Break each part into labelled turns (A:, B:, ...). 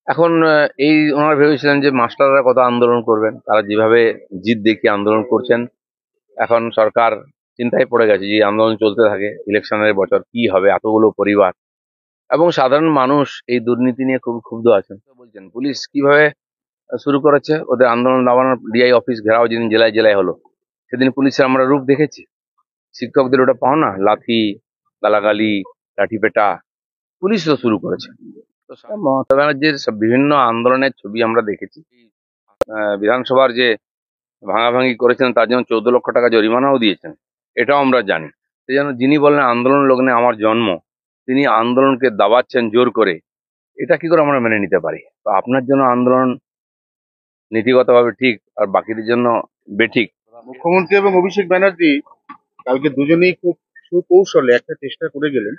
A: এখন এই ওনারা ভেবেছিলেন যে মাস্টাররা কত আন্দোলন করবেন, তারা যেভাবে জিদ দেখিয়ে আন্দোলন করছেন। এখন সরকার চিন্তায় পড়ে গেছে যে এই আন্দোলন চলতে থাকে, ইলেকশনের বছর কি হবে, এতগুলো পরিবার এবং সাধারণ মানুষ এই দুর্নীতি নিয়ে খুব ক্ষুব্ধ আছেন। তো বলছেন পুলিশ কিভাবে শুরু করেছে ওদের আন্দোলন দাবানোর। ডিআই অফিস ঘেরাও যেদিন জেলায় জেলায় হলো, সেদিন পুলিশের আমরা রূপ দেখেছি। শিক্ষকদের ওটা পাও না, লাথি, গালাগালি, লাঠিপেটা, পুলিশ তো শুরু করেছে। তো মমতা ব্যানার্জির বিভিন্ন আন্দোলনের ছবি আমরা দেখেছি। বিধানসভার যে ভাঙাভাঙি করেছেন তার জন্য 14 লক্ষ টাকা জরিমানাও দিয়েছেন, এটাও আমরা জানি। সেই জন্য যিনি বললেন আন্দোলন লগ্নে আমার জন্ম, তিনি আন্দোলনকে দাবাচ্ছেন জোর করে, এটা কি করে আমরা মেনে নিতে পারি? তো আপনার জন্য আন্দোলন নীতিগতভাবে ঠিক আর বাকিদের জন্য বেঠিক।
B: মুখ্যমন্ত্রী এবং অভিষেক ব্যানার্জি কালকে দুজনেই খুব সুকৌশলে একটা চেষ্টা করে গেলেন,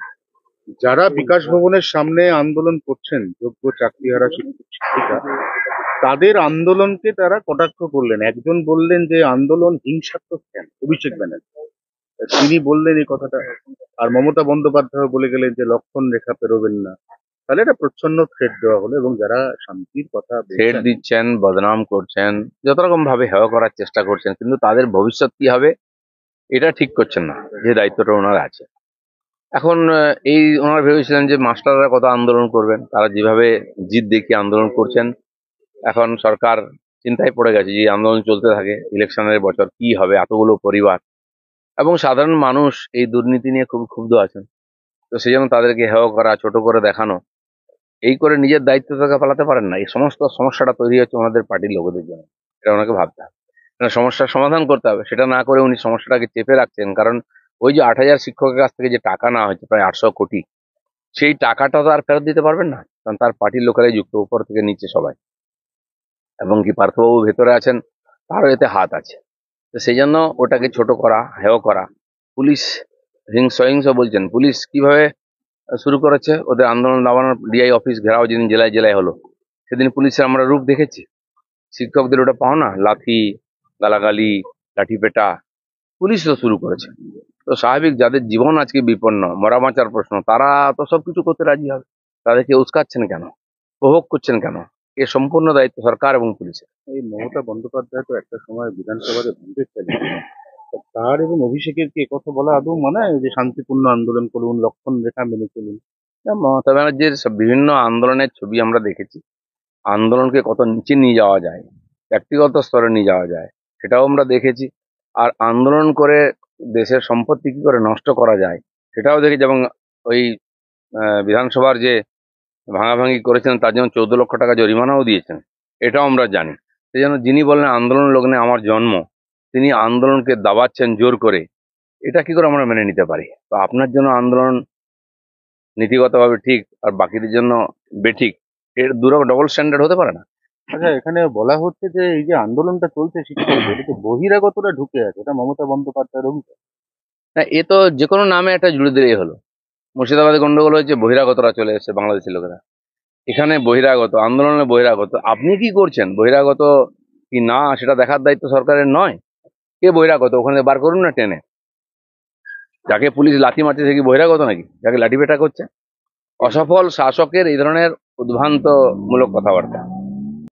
B: যারা বিকাশ ভবনের সামনে আন্দোলন করছেন, যোগ্য চাকরিহারা শিক্ষক শিক্ষিকা, তাদের আন্দোলনকে তারা কটাক্ষ করলেন। একজন বললেন যে আন্দোলন হিংসাত্মক কেন, অভিষেক ব্যানার্জি তিনি বললেন এই কথাটা। আর মমতা বন্দ্যোপাধ্যায় বলে গেলেন যে লক্ষণ রেখা পেরোবেন না। তাহলে এটা প্রচ্ছন্ন থ্রেট দেওয়া হলো, এবং যারা শান্তির কথা
A: থ্রেট
B: বলছেন
A: দিচ্ছেন, বদনাম করছেন, যত রকম ভাবে হেয় করার চেষ্টা করছেন, কিন্তু তাদের ভবিষ্যৎ কি হবে এটা ঠিক করছেন না, যে দায়িত্বটা ওনার আছে। এখন এই ওনারা ভেবেছিলেন যে মাস্টাররা কত আন্দোলন করবেন, তারা যেভাবে জিদ দেখিয়ে আন্দোলন করছেন। এখন সরকার চিন্তায় পড়ে গেছে যে এই আন্দোলন চলতে থাকে, ইলেকশনের বছর কি হবে, এতগুলো পরিবার এবং সাধারণ মানুষ এই দুর্নীতি নিয়ে খুব ক্ষুব্ধ আছেন। তো সেই জন্য তাদেরকে হেয় করা, ছোট করে দেখানো, এই করে নিজের দায়িত্ব থেকে পালাতে পারেন না। এই সমস্ত সমস্যাটা তৈরি হচ্ছে ওনাদের পার্টির লোকেদের জন্য, এটা ওনাকে ভাবতে হবে। সমস্যার সমাধান করতে হবে, সেটা না করে উনি সমস্যাটাকে চেপে রাখছেন। কারণ ওই যে 8,000 শিক্ষকের কাছ থেকে যে টাকা নেওয়া হয়েছে প্রায় 800 কোটি, সেই টাকাটা তো আর ফেরত দিতে পারবেন না, কারণ তার পার্টির লোকেরাই যুক্ত, উপর থেকে নিচে সবাই। এবং কি পার্থবাবু ভেতরে আছেন, তারও এতে হাত আছে। তো সেই জন্য ওটাকে ছোট করা, হেয় করা, পুলিশ সহিংস বলছেন, পুলিশ কিভাবে শুরু করেছে ওদের আন্দোলন দাবানোর। ডিআই অফিস ঘেরাও যেদিন জেলায় জেলায় হলো, সেদিন পুলিশের আমরা রূপ দেখেছি। শিক্ষকদের ওটা পাও না, লাথি, গালাগালি, লাঠিপেটা, পুলিশ তো শুরু করেছে। তো স্বাভাবিক, যাদের জীবন আজকে বিপন্ন, মরা বাঁচার প্রশ্ন, তারা তো সবকিছু করতে রাজি হবে। তাদেরকে উস্কাচ্ছেন কেন, উপভোগ করছেন কেন? এ সম্পূর্ণ দায়িত্ব সরকার এবং পুলিশের।
B: এই মমতা বন্দ্যোপাধ্যায় তো একটা সময় বিধানসভাতে ভাঙতে চালিয়েছিলেন, তার এবং অভিষেকের কি কথা বলা আদৌ মানায় যে শান্তিপূর্ণ আন্দোলন করুন, লক্ষণ রেখা মেনে চলুন?
A: মমতা ব্যানার্জির বিভিন্ন আন্দোলনের ছবি আমরা দেখেছি। আন্দোলনকে কত নিচে নিয়ে যাওয়া যায়, ব্যক্তিগত স্তরে নিয়ে যাওয়া যায়, সেটাও আমরা দেখেছি। আর আন্দোলন করে দেশের সম্পত্তি কি করে নষ্ট করা যায়, সেটাও দেখেছি। এবং ওই বিধানসভার যে ভাঙাভাঙি করেছেন তার জন্য 14 লক্ষ টাকা জরিমানাও দিয়েছেন, এটাও আমরা জানি। সেই জন্য যিনি বললেন আন্দোলন লগ্নে আমার জন্ম, তিনি আন্দোলনকে দাবাচ্ছেন জোর করে, এটা কি করে আমরা মেনে নিতে পারি? তো আপনার জন্য আন্দোলন নীতিগতভাবে ঠিক আর বাকিদের জন্য বেঠিক, এর ডবল স্ট্যান্ডার্ড হতে পারে না।
B: আচ্ছা, এখানে বলা হচ্ছে যে এই যে আন্দোলনটা চলছে শিক্ষকদের, এতে বহিরাগতরা ঢুকে আছে, এটা মমতা বন্দ্যোপাধ্যায়ের অভিযোগ।
A: না, এ তো যে কোনো নামে একটা জুড়ে দিলেই হলো। মুর্শিদাবাদে গন্ডগোল হয়েছে, বহিরাগতরা চলে এসেছে, বাংলাদেশি লোকেরা। এখানে বহিরাগত, আন্দোলনে বহিরাগত, আপনি কি করছেন বহিরাগত কি না সেটা দেখার দায়িত্ব সরকারের নয়? কে বহিরাগত ওখানে বার করুন না টেনে। যাকে পুলিশ লাথি মারছে সে কি বহিরাগত নাকি, যাকে লাঠি পেটা করছে? অসফল শাসকের এই ধরনের উদ্ভ্রান্ত মূলক কথাবার্তা।